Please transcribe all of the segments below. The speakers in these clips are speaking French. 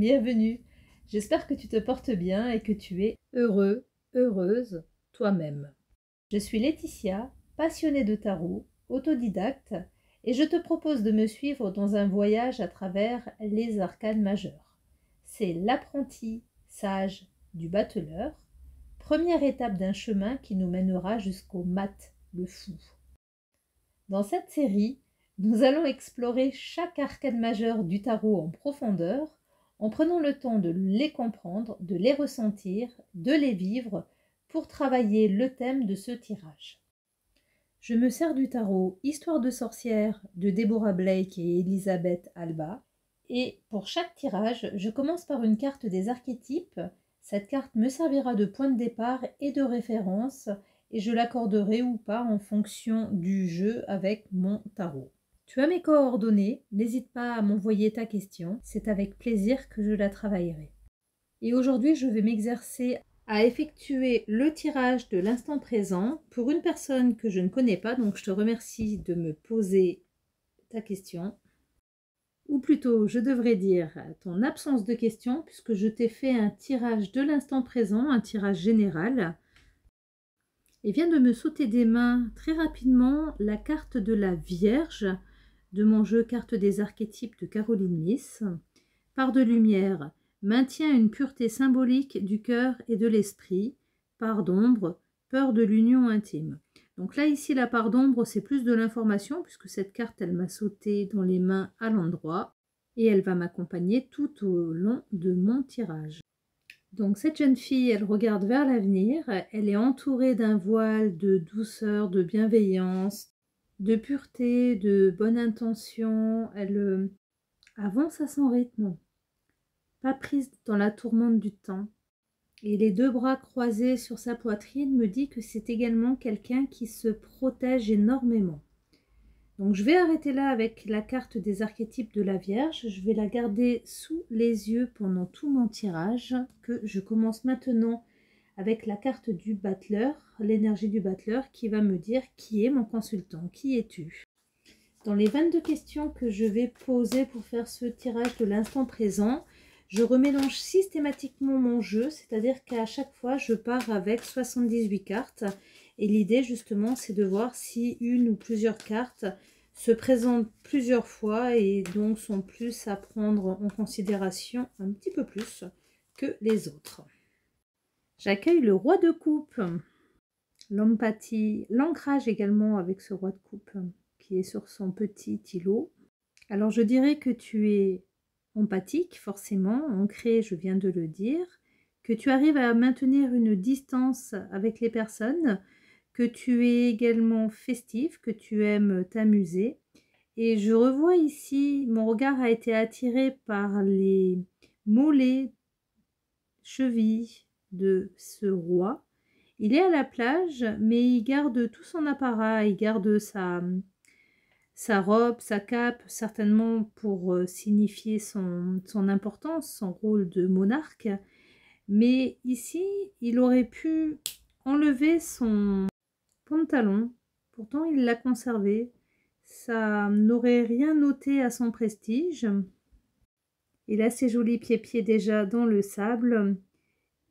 bienvenue. J'espère que tu te portes bien et que tu es heureux, heureuse toi-même. Je suis Laetitia, passionnée de tarot, autodidacte, et je te propose de me suivre dans un voyage à travers les arcanes majeures. C'est l'apprentissage du battleur, première étape d'un chemin qui nous mènera jusqu'au mat, le fou. Dans cette série, nous allons explorer chaque arcane majeure du tarot en profondeur, en prenant le temps de les comprendre, de les ressentir, de les vivre, pour travailler le thème de ce tirage. Je me sers du tarot Histoire de sorcière de Deborah Blake et Elisabeth Alba, et pour chaque tirage, je commence par une carte des archétypes. Cette carte me servira de point de départ et de référence, et je l'accorderai ou pas en fonction du jeu avec mon tarot. Tu as mes coordonnées, n'hésite pas à m'envoyer ta question, c'est avec plaisir que je la travaillerai. Et aujourd'hui, je vais m'exercer à effectuer le tirage de l'instant présent pour une personne que je ne connais pas, donc je te remercie de me poser ta question. Ou plutôt, je devrais dire ton absence de question, puisque je t'ai fait un tirage de l'instant présent, un tirage général. Et vient de me sauter des mains très rapidement la carte de la Vierge de mon jeu Carte des archétypes de Caroline Myss. Part de lumière, maintient une pureté symbolique du cœur et de l'esprit. Part d'ombre, peur de l'union intime. Donc là, ici, la part d'ombre, c'est plus de l'information, puisque cette carte, elle m'a sauté dans les mains à l'endroit, et elle va m'accompagner tout au long de mon tirage. Donc cette jeune fille, elle regarde vers l'avenir, elle est entourée d'un voile de douceur, de bienveillance, de pureté, de bonne intention, elle avance à son rythme, pas prise dans la tourmente du temps. Et les deux bras croisés sur sa poitrine me dit que c'est également quelqu'un qui se protège énormément. Donc je vais arrêter là avec la carte des archétypes de la Vierge. Je vais la garder sous les yeux pendant tout mon tirage, que je commence maintenant avec la carte du battleur, l'énergie du battleur, qui va me dire qui est mon consultant, qui es-tu? Dans les 22 questions que je vais poser pour faire ce tirage de l'instant présent, je remélange systématiquement mon jeu, c'est-à-dire qu'à chaque fois, je pars avec 78 cartes. Et l'idée, justement, c'est de voir si une ou plusieurs cartes se présentent plusieurs fois et donc sont plus à prendre en considération un petit peu plus que les autres. J'accueille le roi de coupe, l'empathie, l'ancrage également avec ce roi de coupe qui est sur son petit îlot. Alors je dirais que tu es empathique, forcément, ancré, je viens de le dire, que tu arrives à maintenir une distance avec les personnes, que tu es également festif, que tu aimes t'amuser. Et je revois ici, mon regard a été attiré par les mollets, chevilles de ce roi. Il est à la plage, mais il garde tout son apparat, il garde sa robe, sa cape, certainement pour signifier son importance, son rôle de monarque. Mais ici, il aurait pu enlever son pantalon, pourtant il l'a conservé. Ça n'aurait rien ôté à son prestige. Il a ses jolis pieds déjà dans le sable,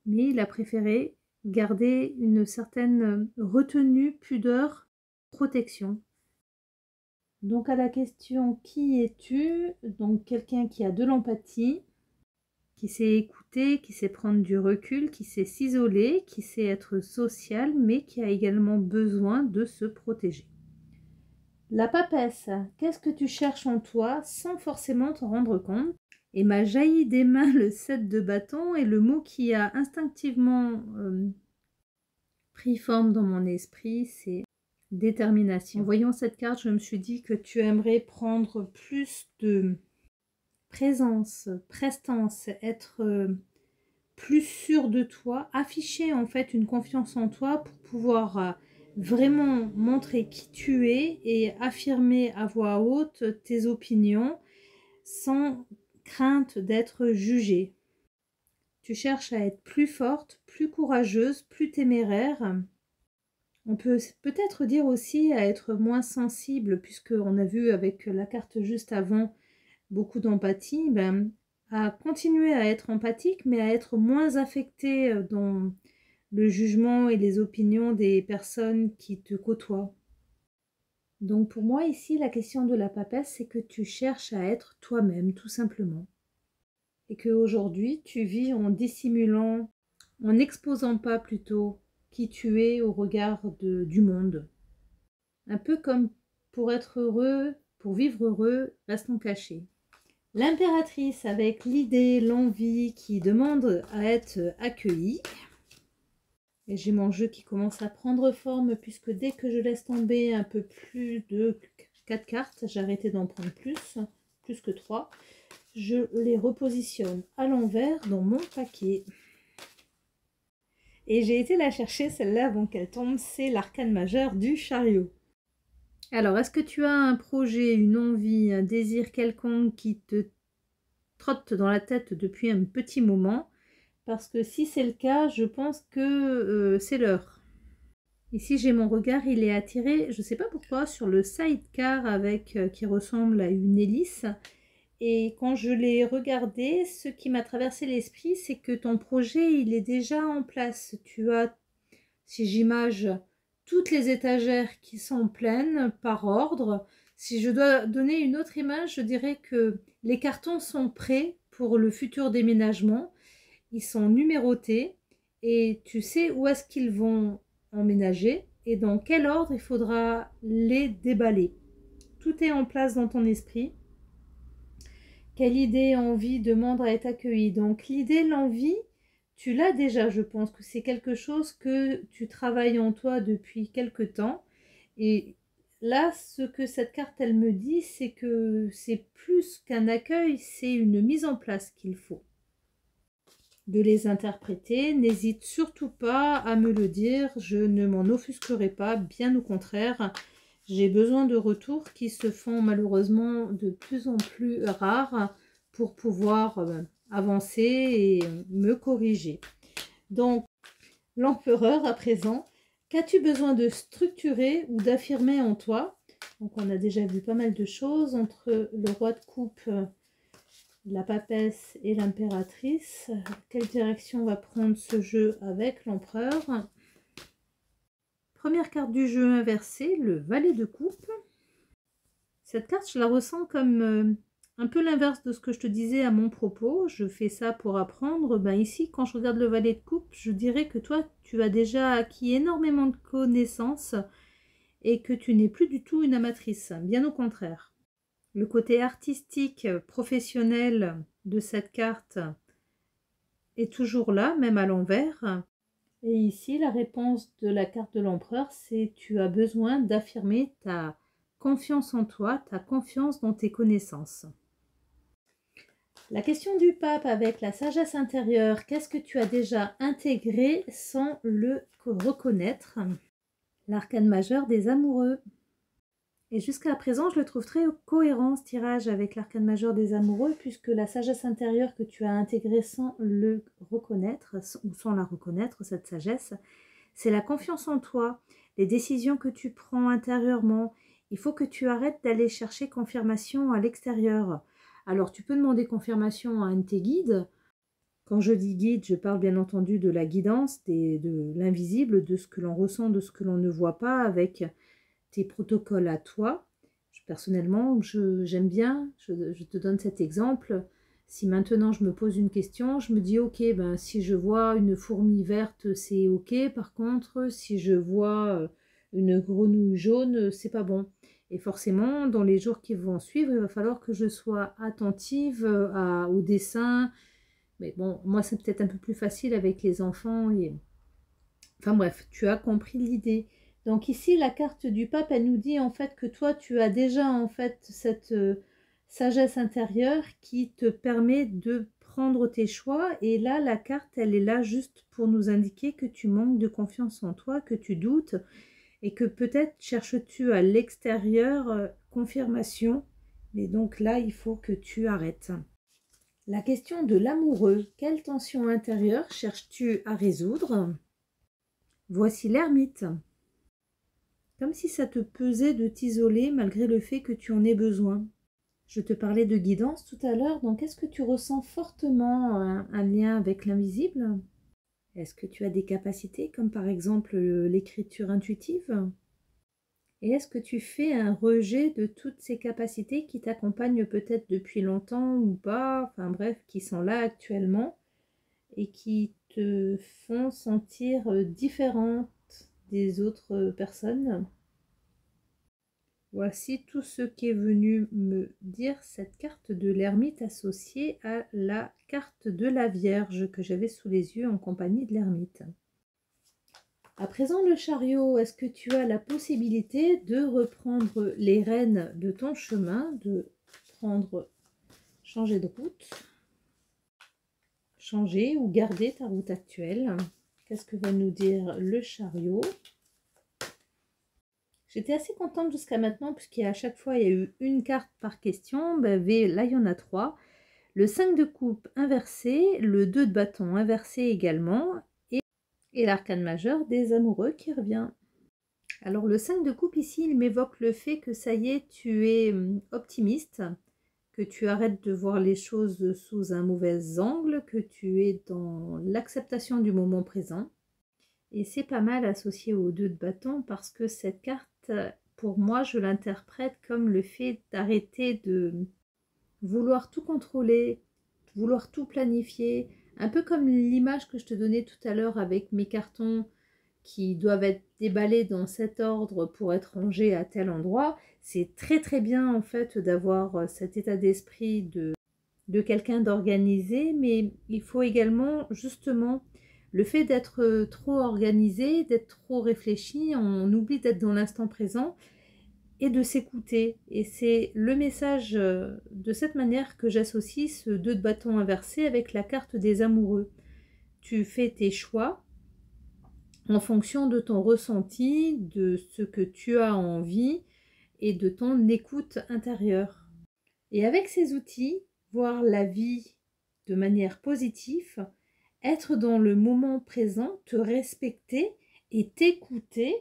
mais il a préféré garder une certaine retenue, pudeur, protection. Donc à la question qui es-tu? Donc quelqu'un qui a de l'empathie, qui sait écouter, qui sait prendre du recul, qui sait s'isoler, qui sait être social, mais qui a également besoin de se protéger. La papesse, qu'est-ce que tu cherches en toi sans forcément t'en rendre compte? Et m'a jailli des mains le 7 de bâton, et le mot qui a instinctivement pris forme dans mon esprit, c'est détermination. En voyant cette carte, je me suis dit que tu aimerais prendre plus de présence, prestance, être plus sûr de toi, afficher en fait une confiance en toi pour pouvoir vraiment montrer qui tu es et affirmer à voix haute tes opinions sans crainte d'être jugée. Tu cherches à être plus forte, plus courageuse, plus téméraire. On peut peut-être dire aussi à être moins sensible, puisqu'on a vu avec la carte juste avant beaucoup d'empathie, à continuer à être empathique, mais à être moins affecté dans le jugement et les opinions des personnes qui te côtoient. Donc pour moi ici, la question de la papesse, c'est que tu cherches à être toi-même, tout simplement. Et qu'aujourd'hui, tu vis en dissimulant, en n'exposant pas plutôt qui tu es au regard du monde. Un peu comme pour être heureux, pour vivre heureux, restons cachés. L'impératrice avec l'idée, l'envie qui demande à être accueillie. Et j'ai mon jeu qui commence à prendre forme puisque dès que je laisse tomber un peu plus de 4 cartes, j'ai arrêté d'en prendre plus que 3. Je les repositionne à l'envers dans mon paquet. Et j'ai été la chercher celle-là avant qu'elle tombe, c'est l'arcane majeur du chariot. Alors, est-ce que tu as un projet, une envie, un désir quelconque qui te trotte dans la tête depuis un petit moment? Parce que si c'est le cas, je pense que c'est l'heure. Ici, j'ai mon regard, il est attiré, je ne sais pas pourquoi, sur le sidecar avec qui ressemble à une hélice. Et quand je l'ai regardé, ce qui m'a traversé l'esprit, c'est que ton projet, il est déjà en place. Tu as, si j'image, toutes les étagères qui sont pleines par ordre. Si je dois donner une autre image, je dirais que les cartons sont prêts pour le futur déménagement. Ils sont numérotés et tu sais où est-ce qu'ils vont emménager et dans quel ordre il faudra les déballer. Tout est en place dans ton esprit. Quelle idée, envie demande à être accueillie. Donc l'idée, l'envie, tu l'as déjà. Je pense que c'est quelque chose que tu travailles en toi depuis quelque temps. Et là, ce que cette carte, elle me dit, c'est que c'est plus qu'un accueil, c'est une mise en place qu'il faut. De les interpréter, n'hésite surtout pas à me le dire, je ne m'en offusquerai pas, bien au contraire. J'ai besoin de retours qui se font malheureusement de plus en plus rares pour pouvoir avancer et me corriger. Donc, l'empereur à présent, qu'as-tu besoin de structurer ou d'affirmer en toi? Donc, on a déjà vu pas mal de choses entre le roi de coupe, la papesse et l'impératrice. Quelle direction va prendre ce jeu avec l'empereur? Première carte du jeu inversée, le valet de coupe. Cette carte, je la ressens comme un peu l'inverse de ce que je te disais à mon propos. Je fais ça pour apprendre. Ben ici, quand je regarde le valet de coupe, je dirais que toi, tu as déjà acquis énormément de connaissances et que tu n'es plus du tout une amatrice. Bien au contraire. Le côté artistique, professionnel de cette carte est toujours là, même à l'envers. Et ici, la réponse de la carte de l'empereur, c'est tu as besoin d'affirmer ta confiance en toi, ta confiance dans tes connaissances. La question du pape avec la sagesse intérieure, qu'est-ce que tu as déjà intégré sans le reconnaître? L'arcane majeur des amoureux. Et jusqu'à présent, je le trouve très cohérent ce tirage avec l'arcane majeur des amoureux, puisque la sagesse intérieure que tu as intégrée sans le reconnaître, ou sans la reconnaître, cette sagesse, c'est la confiance en toi, les décisions que tu prends intérieurement. Il faut que tu arrêtes d'aller chercher confirmation à l'extérieur. Alors, tu peux demander confirmation à un de tes guides. Quand je dis guide, je parle bien entendu de la guidance, de l'invisible, de ce que l'on ressent, de ce que l'on ne voit pas, avec tes protocoles à toi. Personnellement, j'aime bien, je te donne cet exemple. Si maintenant je me pose une question, je me dis ok, ben, si je vois une fourmi verte, c'est ok. Par contre, si je vois une grenouille jaune, c'est pas bon. Et forcément, dans les jours qui vont suivre, il va falloir que je sois attentive au dessin. Mais bon, moi, c'est peut-être un peu plus facile avec les enfants. Enfin bref, tu as compris l'idée. Donc ici, la carte du pape, elle nous dit en fait que toi, tu as déjà en fait cette sagesse intérieure qui te permet de prendre tes choix. Et là, la carte, elle est là juste pour nous indiquer que tu manques de confiance en toi, que tu doutes et que peut-être cherches-tu à l'extérieur confirmation. Mais donc là, il faut que tu arrêtes. La question de l'amoureux, quelle tension intérieure cherches-tu à résoudre? Voici l'ermite. Comme si ça te pesait de t'isoler malgré le fait que tu en aies besoin. Je te parlais de guidance tout à l'heure, donc est-ce que tu ressens fortement un lien avec l'invisible? Est-ce que tu as des capacités comme par exemple l'écriture intuitive? Et est-ce que tu fais un rejet de toutes ces capacités qui t'accompagnent peut-être depuis longtemps ou pas, enfin bref, qui sont là actuellement et qui te font sentir différente des autres personnes? Voici tout ce qu'est venu me dire cette carte de l'ermite associée à la carte de la Vierge que j'avais sous les yeux en compagnie de l'ermite. À présent, le chariot, est-ce que tu as la possibilité de reprendre les rênes de ton chemin, de changer de route, changer ou garder ta route actuelle? Qu'est-ce que va nous dire le chariot? J'étais assez contente jusqu'à maintenant, puisqu'à chaque fois, il y a eu une carte par question. Ben, là, il y en a 3. Le 5 de coupe inversé, le 2 de bâton inversé également, et l'arcane majeur des amoureux qui revient. Alors, le 5 de coupe ici, il m'évoque le fait que ça y est, tu es optimiste, que tu arrêtes de voir les choses sous un mauvais angle, que tu es dans l'acceptation du moment présent. Et c'est pas mal associé au 2 de bâton parce que cette carte, pour moi, je l'interprète comme le fait d'arrêter de vouloir tout contrôler, vouloir tout planifier, un peu comme l'image que je te donnais tout à l'heure avec mes cartons qui doivent être déballés dans cet ordre pour être rangés à tel endroit. C'est très très bien en fait d'avoir cet état d'esprit de quelqu'un d'organisé, mais il faut également justement le fait d'être trop organisé, d'être trop réfléchi, on oublie d'être dans l'instant présent et de s'écouter. Et c'est le message de cette manière que j'associe ce 2 de bâton inversé avec la carte des amoureux. Tu fais tes choix en fonction de ton ressenti, de ce que tu as envie et de ton écoute intérieure. Et avec ces outils, voir la vie de manière positive, être dans le moment présent, te respecter et t'écouter.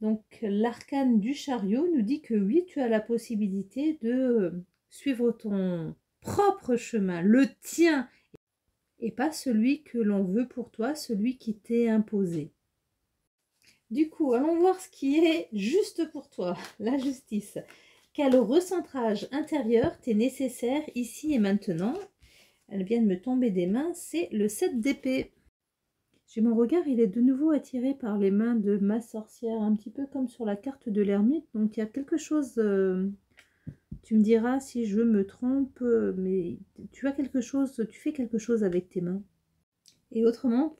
Donc l'arcane du chariot nous dit que oui, tu as la possibilité de suivre ton propre chemin, le tien, et pas celui que l'on veut pour toi, celui qui t'est imposé. Du coup, allons voir ce qui est juste pour toi, la justice. Quel recentrage intérieur t'est nécessaire ici et maintenant? Elle vient de me tomber des mains, c'est le 7 d'épée. J'ai mon regard, il est de nouveau attiré par les mains de ma sorcière, un petit peu comme sur la carte de l'ermite. Donc il y a quelque chose, tu me diras si je me trompe, mais tu as quelque chose, tu fais quelque chose avec tes mains. Et autrement,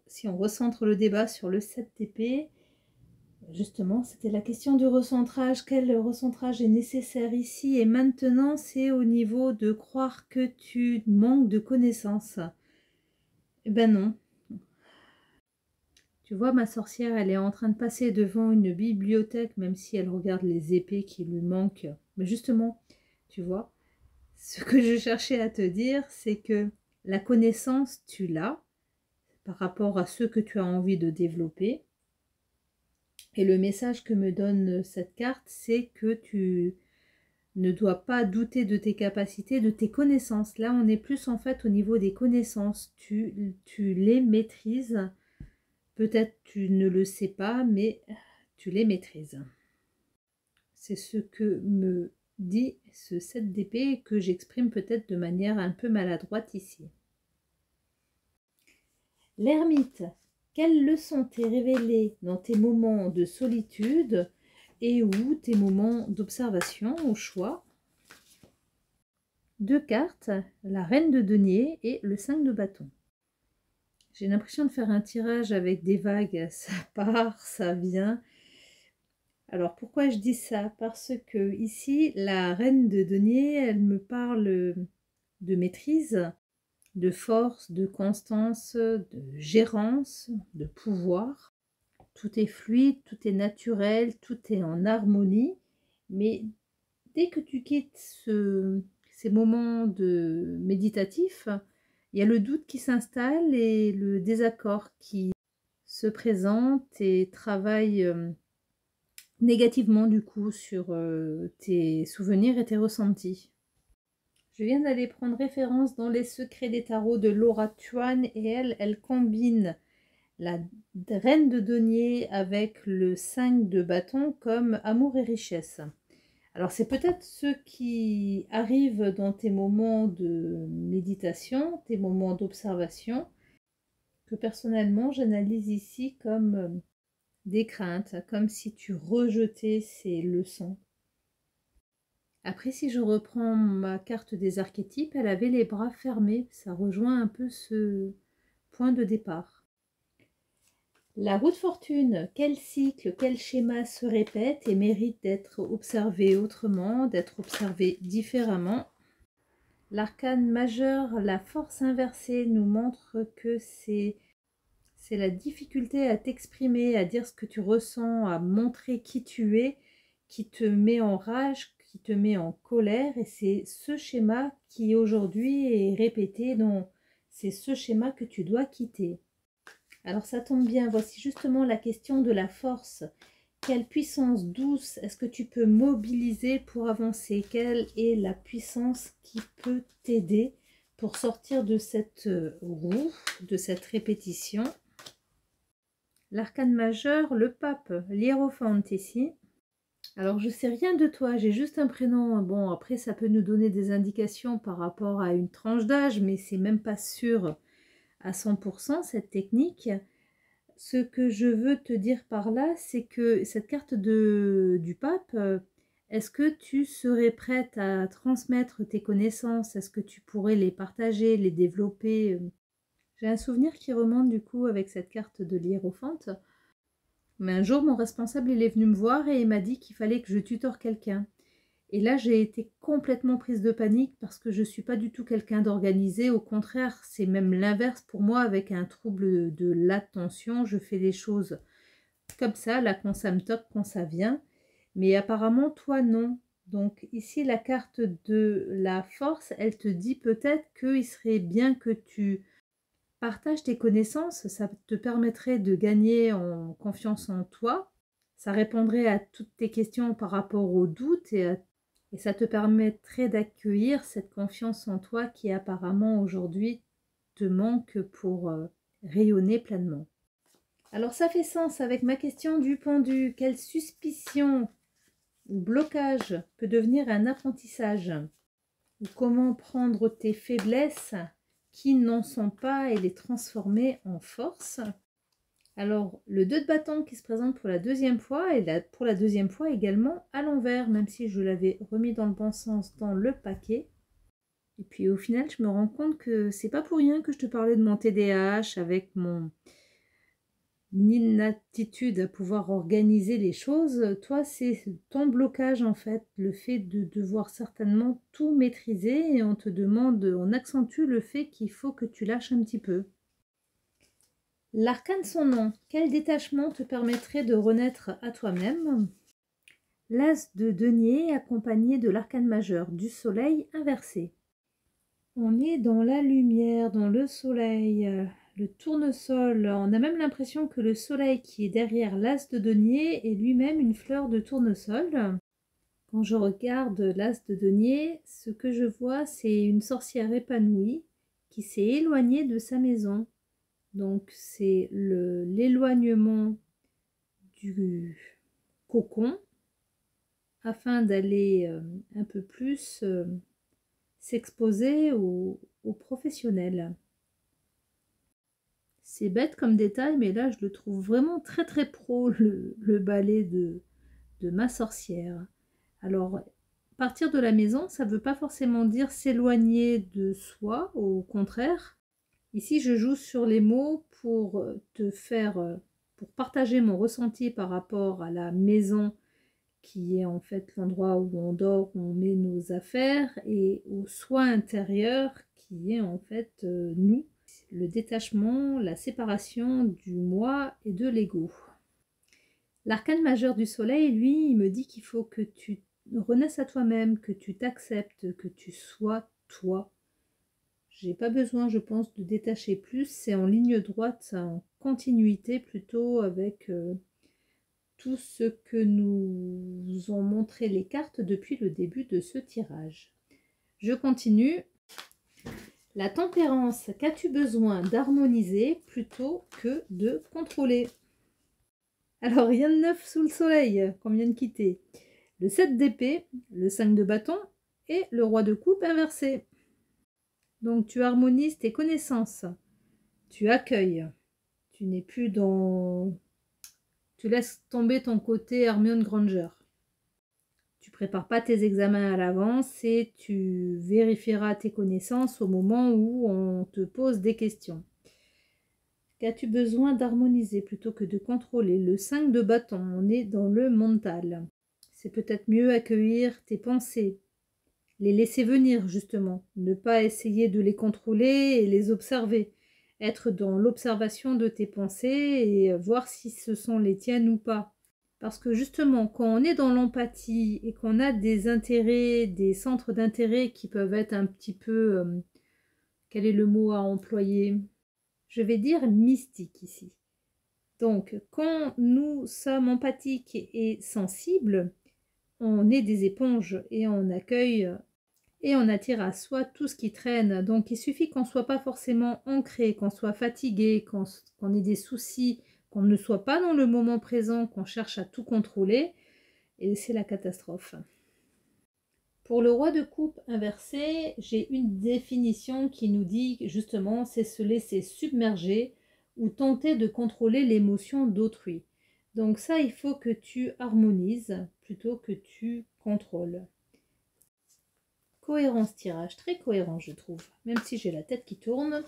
si on recentre le débat sur le 7 d'épée, justement, c'était la question du recentrage. Quel recentrage est nécessaire ici et maintenant? C'est au niveau de croire que tu manques de connaissances. Eh ben non. Tu vois, ma sorcière, elle est en train de passer devant une bibliothèque, même si elle regarde les épées qui lui manquent. Mais justement, tu vois, ce que je cherchais à te dire, c'est que la connaissance, tu l'as par rapport à ce que tu as envie de développer. Et le message que me donne cette carte, c'est que tu ne dois pas douter de tes capacités, de tes connaissances. Là, on est plus en fait au niveau des connaissances. Tu les maîtrises. Peut-être tu ne le sais pas, mais tu les maîtrises. C'est ce que me dit ce 7 d'épée que j'exprime peut-être de manière un peu maladroite ici. L'ermite, quelles leçons t'est révélée dans tes moments de solitude et ou tes moments d'observation au choix? 2 cartes, la reine de denier et le 5 de bâton. J'ai l'impression de faire un tirage avec des vagues, ça part, ça vient. Alors pourquoi je dis ça? Parce que ici, la reine de denier, elle me parle de maîtrise, de force, de constance, de gérance, de pouvoir. Tout est fluide, tout est naturel, tout est en harmonie. Mais dès que tu quittes ces moments de méditatifs, il y a le doute qui s'installe et le désaccord qui se présente et travaille négativement du coup sur tes souvenirs et tes ressentis. Je viens d'aller prendre référence dans Les Secrets des tarots de Laura Tuan et elle combine la reine de denier avec le 5 de bâton comme amour et richesse. Alors c'est peut-être ce qui arrive dans tes moments de méditation, tes moments d'observation, que personnellement j'analyse ici comme des craintes, comme si tu rejetais ces leçons. Après, si je reprends ma carte des archétypes, elle avait les bras fermés. Ça rejoint un peu ce point de départ. La roue de fortune, quel cycle, quel schéma se répète et mérite d'être observé autrement, d'être observé différemment. L'arcane majeur, la force inversée, nous montre que c'est la difficulté à t'exprimer, à dire ce que tu ressens, à montrer qui tu es, qui te met en rage, qui te met en colère. Et c'est ce schéma qui aujourd'hui est répété, donc c'est ce schéma que tu dois quitter. Alors ça tombe bien, voici justement la question de la force. Quelle puissance douce est-ce que tu peux mobiliser pour avancer? Quelle est la puissance qui peut t'aider pour sortir de cette roue, de cette répétition? L'arcane majeur, le pape, l'hiérophante ici. Alors je sais rien de toi, j'ai juste un prénom. Bon, après ça peut nous donner des indications par rapport à une tranche d'âge, mais c'est même pas sûr à 100% cette technique. Ce que je veux te dire par là, c'est que cette carte du pape, est-ce que tu serais prête à transmettre tes connaissances? Est-ce que tu pourrais les partager, les développer? J'ai un souvenir qui remonte du coup avec cette carte de l'hiérophante. Mais un jour, mon responsable, il est venu me voir et il m'a dit qu'il fallait que je tutore quelqu'un. Et là, j'ai été complètement prise de panique parce que je ne suis pas du tout quelqu'un d'organisé. Au contraire, c'est même l'inverse pour moi avec un trouble de l'attention. Je fais les choses comme ça, là, quand ça me toque, quand ça vient. Mais apparemment, toi, non. Donc ici, la carte de la force, elle te dit peut-être qu'il serait bien que tu partage tes connaissances, ça te permettrait de gagner en confiance en toi. Ça répondrait à toutes tes questions par rapport aux doutes et ça te permettrait d'accueillir cette confiance en toi qui apparemment aujourd'hui te manque pour rayonner pleinement. Alors ça fait sens avec ma question du pendu. Quelle suspicion ou blocage peut devenir un apprentissage? Ou comment prendre tes faiblesses qui n'en sont pas et les transformer en force? Alors, le 2 de bâton qui se présente pour la deuxième fois, et pour la deuxième fois également à l'envers, même si je l'avais remis dans le bon sens dans le paquet. Et puis au final, je me rends compte que c'est pas pour rien que je te parlais de mon TDAH avec mon inaptitude à pouvoir organiser les choses. Toi, c'est ton blocage en fait, le fait de devoir certainement tout maîtriser et on te demande, on accentue le fait qu'il faut que tu lâches un petit peu. L'arcane son nom, quel détachement te permettrait de renaître à toi-même? L'as de denier accompagné de l'arcane majeur du soleil inversé. On est dans la lumière, dans le soleil, le tournesol. On a même l'impression que le soleil qui est derrière l'as de denier est lui-même une fleur de tournesol. Quand je regarde l'as de denier, ce que je vois, c'est une sorcière épanouie qui s'est éloignée de sa maison. Donc c'est l'éloignement du cocon afin d'aller un peu plus s'exposer aux professionnels. C'est bête comme détail, mais là je le trouve vraiment très très pro, le balai de ma sorcière. Alors, partir de la maison, ça ne veut pas forcément dire s'éloigner de soi, au contraire. Ici, je joue sur les mots pour pour partager mon ressenti par rapport à la maison qui est en fait l'endroit où on dort, où on met nos affaires, et au soi intérieur qui est en fait nous, le détachement, la séparation du moi et de l'ego. L'arcane majeur du soleil, lui, il me dit qu'il faut que tu renaisses à toi-même, que tu t'acceptes, que tu sois toi. J'ai pas besoin, je pense, de détacher plus. C'est en ligne droite, en continuité plutôt avec tout ce que nous ont montré les cartes depuis le début de ce tirage. Je continue. La tempérance, qu'as-tu besoin d'harmoniser plutôt que de contrôler? Alors, rien de neuf sous le soleil qu'on vient de quitter. Le 7 d'épée, le 5 de bâton et le roi de coupe inversé. Donc, tu harmonises tes connaissances. Tu accueilles. Tu n'es plus dans... Tu laisses tomber ton côté Hermione Granger. Tu prépares pas tes examens à l'avance et tu vérifieras tes connaissances au moment où on te pose des questions. Qu'as-tu besoin d'harmoniser plutôt que de contrôler? Le 5 de bâton, on est dans le mental. C'est peut-être mieux accueillir tes pensées, les laisser venir justement, ne pas essayer de les contrôler et les observer. Être dans l'observation de tes pensées et voir si ce sont les tiennes ou pas. Parce que justement, quand on est dans l'empathie et qu'on a des intérêts, des centres d'intérêt qui peuvent être un petit peu... quel est le mot à employer? Je vais dire mystique ici. Donc, quand nous sommes empathiques et sensibles, on est des éponges et on accueille et on attire à soi tout ce qui traîne. Donc, il suffit qu'on ne soit pas forcément ancré, qu'on soit fatigué, qu'on ait des soucis, qu'on ne soit pas dans le moment présent, qu'on cherche à tout contrôler, et c'est la catastrophe. Pour le roi de coupe inversé, j'ai une définition qui nous dit justement c'est se laisser submerger ou tenter de contrôler l'émotion d'autrui. Donc ça, il faut que tu harmonises plutôt que tu contrôles. Cohérence tirage, très cohérent je trouve, même si j'ai la tête qui tourne.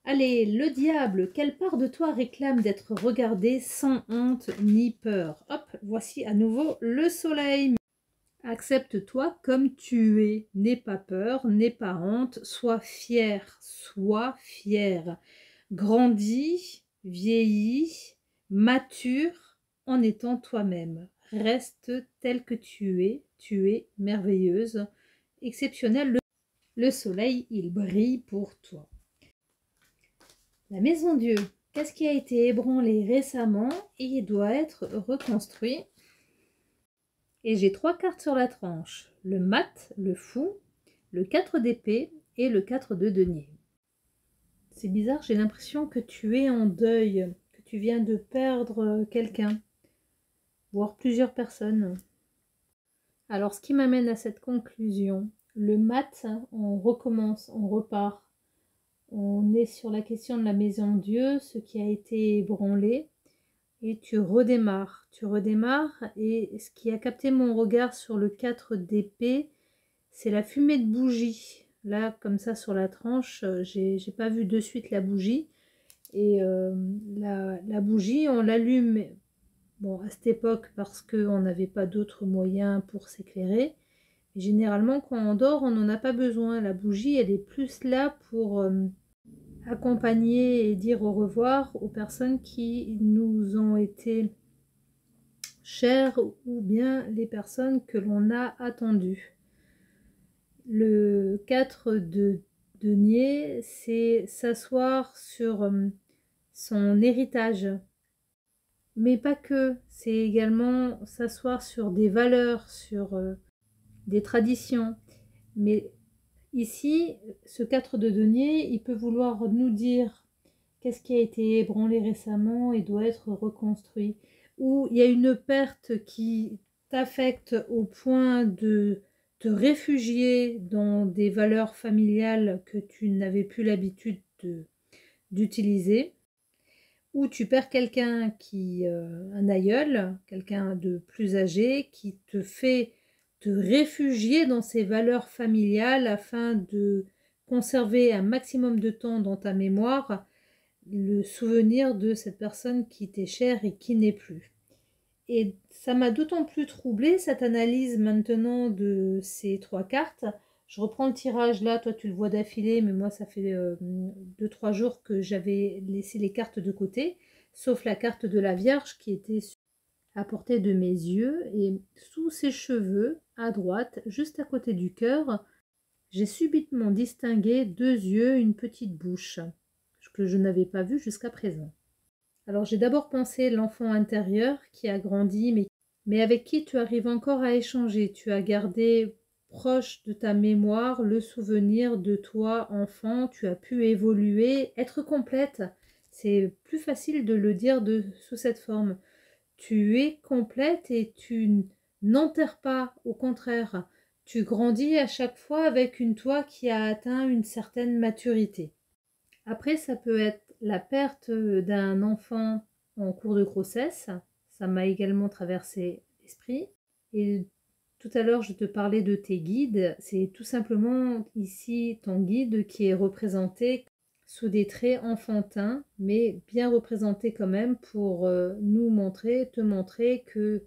Allez, le diable, quelle part de toi réclame d'être regardé sans honte ni peur? Hop, voici à nouveau le soleil. Accepte-toi comme tu es, n'aie pas peur, n'aie pas honte, sois fier, sois fier. Grandis, vieillis, mature en étant toi-même. Reste tel que tu es merveilleuse, exceptionnelle. Le soleil, il brille pour toi. La maison Dieu, qu'est-ce qui a été ébranlé récemment et il doit être reconstruit? Et j'ai 3 cartes sur la tranche, le mat, le fou, le 4 d'épée et le 4 de denier. C'est bizarre, j'ai l'impression que tu es en deuil, que tu viens de perdre quelqu'un, voire plusieurs personnes. Alors ce qui m'amène à cette conclusion, le mat, on recommence, on repart. On est sur la question de la maison Dieu, ce qui a été ébranlé. Et tu redémarres et ce qui a capté mon regard sur le 4 d'épée, c'est la fumée de bougie. Là, comme ça, sur la tranche, j'ai pas vu de suite la bougie. Et la bougie, on l'allume bon, à cette époque parce qu'on n'avait pas d'autres moyens pour s'éclairer. Généralement, quand on dort, on n'en a pas besoin. La bougie, elle est plus là pour... accompagner et dire au revoir aux personnes qui nous ont été chères ou bien les personnes que l'on a attendues. Le 4 de denier, c'est s'asseoir sur son héritage. Mais pas que, c'est également s'asseoir sur des valeurs, sur des traditions. Mais ici, ce 4 de denier, il peut vouloir nous dire qu'est-ce qui a été ébranlé récemment et doit être reconstruit. Ou il y a une perte qui t'affecte au point de te réfugier dans des valeurs familiales que tu n'avais plus l'habitude d'utiliser. Ou tu perds quelqu'un qui, un aïeul, quelqu'un de plus âgé, qui te fait te réfugier dans ces valeurs familiales afin de conserver un maximum de temps dans ta mémoire le souvenir de cette personne qui t'est chère et qui n'est plus. Et ça m'a d'autant plus troublée cette analyse maintenant de ces 3 cartes. Je reprends le tirage là, toi tu le vois d'affilée, mais moi ça fait 2-3 jours que j'avais laissé les cartes de côté, sauf la carte de la Vierge qui était à portée de mes yeux, et sous ses cheveux, à droite, juste à côté du cœur, j'ai subitement distingué 2 yeux, une petite bouche, que je n'avais pas vue jusqu'à présent. Alors j'ai d'abord pensé l'enfant intérieur qui a grandi, mais avec qui tu arrives encore à échanger. Tu as gardé proche de ta mémoire le souvenir de toi enfant, tu as pu évoluer, être complète. C'est plus facile de le dire sous cette forme. Tu es complète et tu n'enterres pas, au contraire. Tu grandis à chaque fois avec une toi qui a atteint une certaine maturité. Après, ça peut être la perte d'un enfant en cours de grossesse. Ça m'a également traversé l'esprit. Et tout à l'heure, je te parlais de tes guides. C'est tout simplement ici ton guide qui est représenté sous des traits enfantins, mais bien représenté quand même pour nous montrer, te montrer que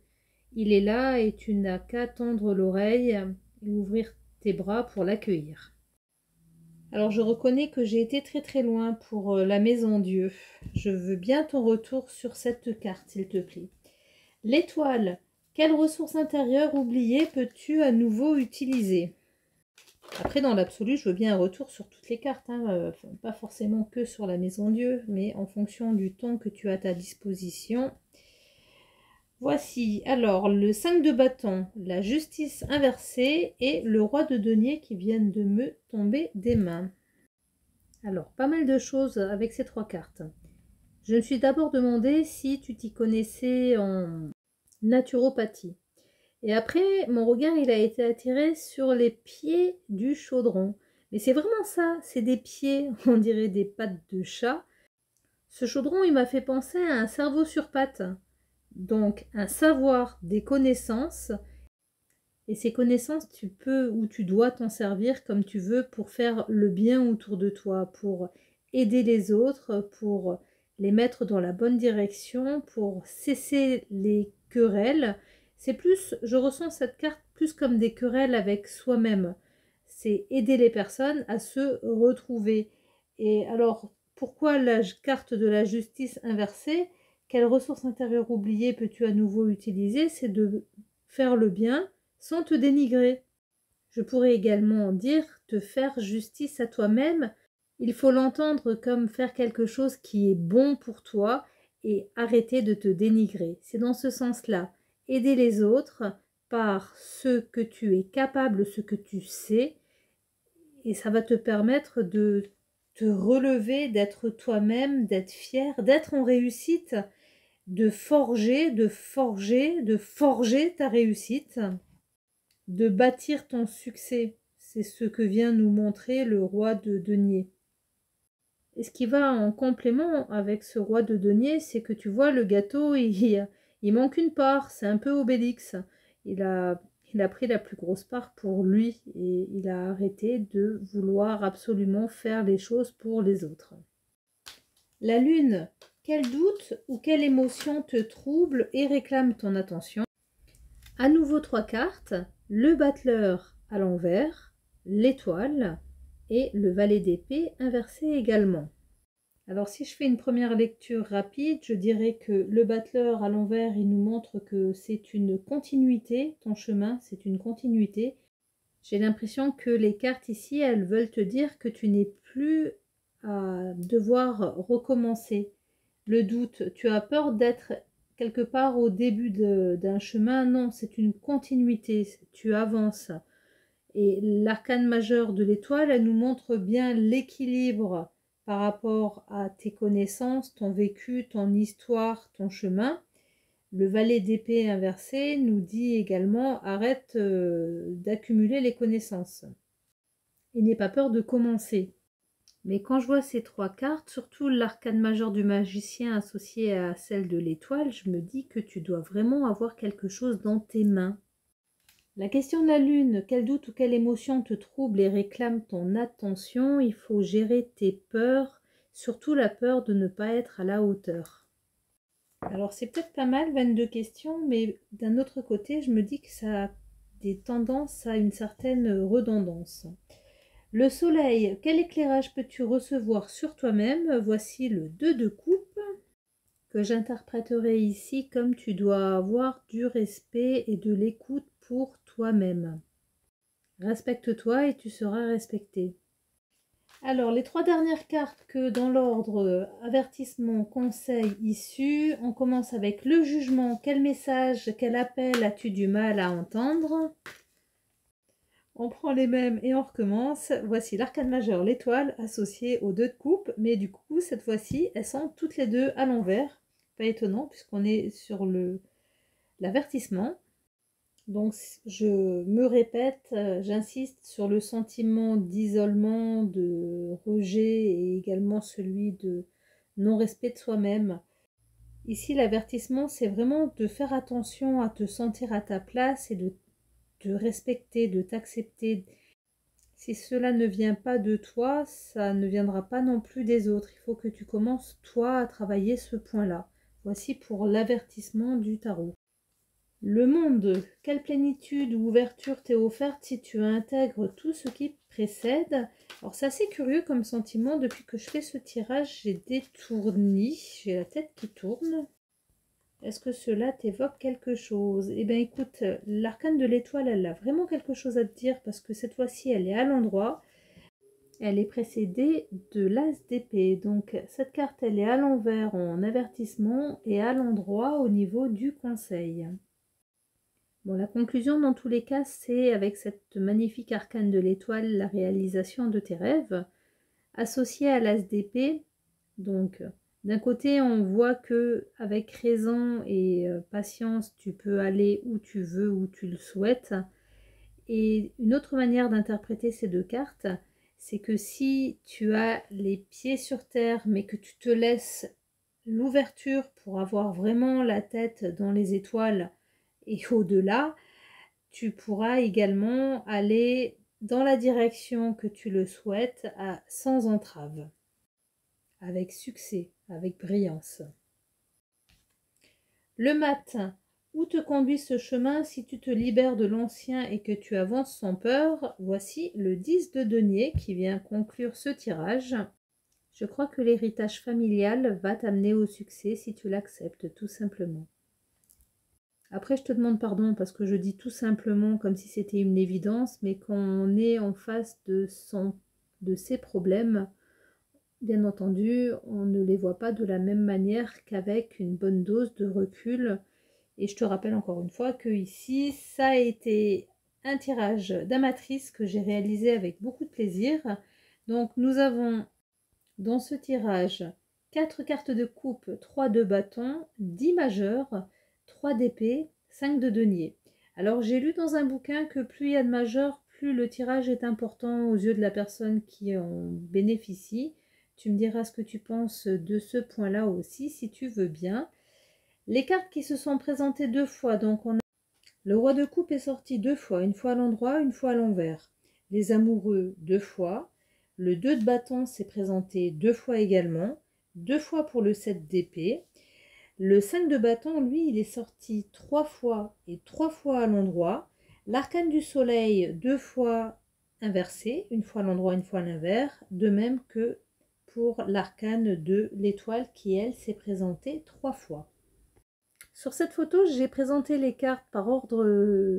il est là et tu n'as qu'à tendre l'oreille et ouvrir tes bras pour l'accueillir. Alors je reconnais que j'ai été très loin pour la maison Dieu. Je veux bien ton retour sur cette carte, s'il te plaît. L'étoile, quelle ressource intérieure oubliée peux-tu à nouveau utiliser? Après, dans l'absolu, je veux bien un retour sur toutes les cartes, hein, pas forcément que sur la maison Dieu, mais en fonction du temps que tu as à ta disposition. Voici alors le 5 de bâton, la justice inversée et le roi de denier qui viennent de me tomber des mains. Alors, pas mal de choses avec ces trois cartes. Je me suis d'abord demandé si tu t'y connaissais en naturopathie. Et après, mon regard, il a été attiré sur les pieds du chaudron. Mais c'est vraiment ça, c'est des pieds, on dirait des pattes de chat. Ce chaudron, il m'a fait penser à un cerveau sur pattes. Donc, un savoir, des connaissances. Et ces connaissances, tu peux ou tu dois t'en servir comme tu veux pour faire le bien autour de toi, pour aider les autres, pour les mettre dans la bonne direction, pour cesser les querelles. C'est plus, je ressens cette carte plus comme des querelles avec soi-même. C'est aider les personnes à se retrouver. Et alors, pourquoi la carte de la justice inversée? Quelle ressource intérieure oubliée peux-tu à nouveau utiliser? C'est de faire le bien sans te dénigrer. Je pourrais également dire te faire justice à toi-même. Il faut l'entendre comme faire quelque chose qui est bon pour toi et arrêter de te dénigrer. C'est dans ce sens-là. Aider les autres par ce que tu es capable, ce que tu sais, et ça va te permettre de te relever, d'être toi-même, d'être fier, d'être en réussite, de forger ta réussite, de bâtir ton succès. C'est ce que vient nous montrer le roi de denier. Et ce qui va en complément avec ce roi de denier, c'est que tu vois le gâteau, il manque une part, c'est un peu Obélix. Il a pris la plus grosse part pour lui et il a arrêté de vouloir absolument faire les choses pour les autres. La lune, quel doute ou quelle émotion te trouble et réclame ton attention? À nouveau trois cartes, le battleur à l'envers, l'étoile et le valet d'épée inversé également. Alors si je fais une première lecture rapide, je dirais que le battleur à l'envers, il nous montre que c'est une continuité, ton chemin, c'est une continuité. J'ai l'impression que les cartes ici, elles veulent te dire que tu n'es plus à devoir recommencer. Le doute, tu as peur d'être quelque part au début d'un chemin. Non, c'est une continuité, tu avances. Et l'arcane majeur de l'étoile, elle nous montre bien l'équilibre par rapport à tes connaissances, ton vécu, ton histoire, ton chemin. Le valet d'épée inversé nous dit également arrête d'accumuler les connaissances et n'aie pas peur de commencer. Mais quand je vois ces trois cartes, surtout l'arcane majeur du magicien associé à celle de l'étoile, je me dis que tu dois vraiment avoir quelque chose dans tes mains. La question de la lune, quel doute ou quelle émotion te trouble et réclame ton attention? Il faut gérer tes peurs, surtout la peur de ne pas être à la hauteur. Alors c'est peut-être pas mal, 22 questions, mais d'un autre côté, je me dis que ça a des tendances à une certaine redondance. Le soleil, quel éclairage peux-tu recevoir sur toi-même? Voici le 2 de coupe, que j'interpréterai ici comme tu dois avoir du respect et de l'écoute pour toi-même. Respecte-toi et tu seras respecté. Alors, les trois dernières cartes que dans l'ordre avertissement, conseil, issue, on commence avec le jugement. Quel message, quel appel as-tu du mal à entendre? On prend les mêmes et on recommence. Voici l'arcane majeur, l'étoile, associée aux 2 de coupe, mais du coup, cette fois-ci, elles sont toutes les deux à l'envers. Pas étonnant, puisqu'on est sur l'avertissement. Donc, je me répète, j'insiste sur le sentiment d'isolement, de rejet et également celui de non-respect de soi-même. Ici, l'avertissement, c'est vraiment de faire attention à te sentir à ta place et de te respecter, de t'accepter. Si cela ne vient pas de toi, ça ne viendra pas non plus des autres. Il faut que tu commences, toi, à travailler ce point-là. Voici pour l'avertissement du tarot. Le monde, quelle plénitude ou ouverture t'est offerte si tu intègres tout ce qui précède. Alors c'est assez curieux comme sentiment, depuis que je fais ce tirage, j'ai des tournis, j'ai la tête qui tourne. Est-ce que cela t'évoque quelque chose? Eh bien écoute, l'arcane de l'étoile, elle a vraiment quelque chose à te dire parce que cette fois-ci, elle est à l'endroit. Elle est précédée de l'as d'épée. Donc cette carte, elle est à l'envers en avertissement et à l'endroit au niveau du conseil. Bon, la conclusion dans tous les cas, c'est avec cette magnifique arcane de l'étoile, la réalisation de tes rêves, associée à l'as d'épée. Donc, d'un côté, on voit que avec raison et patience, tu peux aller où tu veux, où tu le souhaites. Et une autre manière d'interpréter ces 2 cartes, c'est que si tu as les pieds sur terre, mais que tu te laisses l'ouverture pour avoir vraiment la tête dans les étoiles et au-delà, tu pourras également aller dans la direction que tu le souhaites sans entrave, avec succès, avec brillance. Le matin, où te conduit ce chemin si tu te libères de l'ancien et que tu avances sans peur? Voici le 10 de denier qui vient conclure ce tirage. Je crois que l'héritage familial va t'amener au succès si tu l'acceptes tout simplement. Après, je te demande pardon parce que je dis tout simplement comme si c'était une évidence, mais quand on est en face de ses problèmes, bien entendu, on ne les voit pas de la même manière qu'avec une bonne dose de recul. Et je te rappelle encore une fois que ici, ça a été un tirage d'amatrice que j'ai réalisé avec beaucoup de plaisir. Donc, nous avons dans ce tirage 4 cartes de coupe, 3 de bâton, 10 majeurs, 3 d'épée, 5 de denier. Alors j'ai lu dans un bouquin que plus il y a de majeurs, plus le tirage est important aux yeux de la personne qui en bénéficie. Tu me diras ce que tu penses de ce point-là aussi, si tu veux bien. Les cartes qui se sont présentées 2 fois, donc on a... Le roi de coupe est sorti 2 fois, une fois à l'endroit, une fois à l'envers. Les amoureux 2 fois. Le 2 de bâton s'est présenté 2 fois également, 2 fois pour le 7 d'épée. Le 5 de bâton, lui, il est sorti 3 fois et 3 fois à l'endroit. L'arcane du soleil 2 fois inversé, une fois à l'endroit, une fois à l'inverse, de même que pour l'arcane de l'étoile qui, elle, s'est présentée 3 fois. Sur cette photo, j'ai présenté les cartes par ordre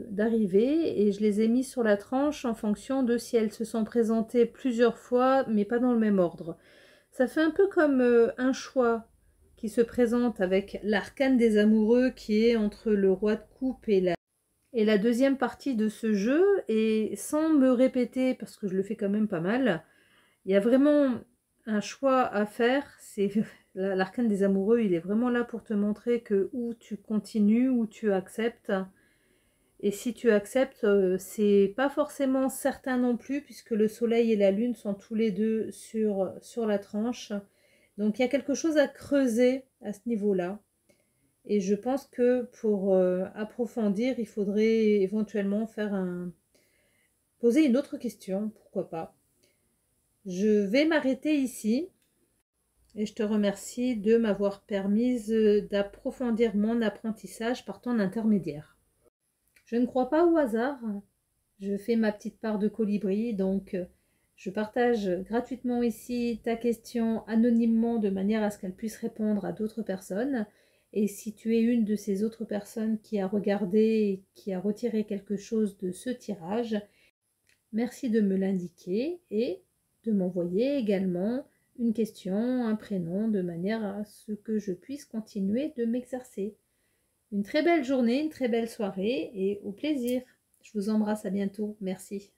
d'arrivée et je les ai mis sur la tranche en fonction de si elles se sont présentées plusieurs fois, mais pas dans le même ordre. Ça fait un peu comme un choix qui se présente avec l'arcane des amoureux qui est entre le roi de coupe et la deuxième partie de ce jeu. Et sans me répéter, parce que je le fais quand même pas mal, il y a vraiment un choix à faire. C'est l'arcane des amoureux, il est vraiment là pour te montrer que où tu continues, où tu acceptes. Et si tu acceptes, c'est pas forcément certain non plus, puisque le soleil et la lune sont tous les deux sur la tranche. Donc il y a quelque chose à creuser à ce niveau-là. Et je pense que pour approfondir, il faudrait éventuellement poser une autre question, pourquoi pas. Je vais m'arrêter ici. Et je te remercie de m'avoir permise d'approfondir mon apprentissage par ton intermédiaire. Je ne crois pas au hasard. Je fais ma petite part de colibri, donc je partage gratuitement ici ta question anonymement de manière à ce qu'elle puisse répondre à d'autres personnes. Et si tu es une de ces autres personnes qui a regardé et qui a retiré quelque chose de ce tirage, merci de me l'indiquer et de m'envoyer également une question, un prénom, de manière à ce que je puisse continuer de m'exercer. Une très belle journée, une très belle soirée et au plaisir. Je vous embrasse, à bientôt. Merci.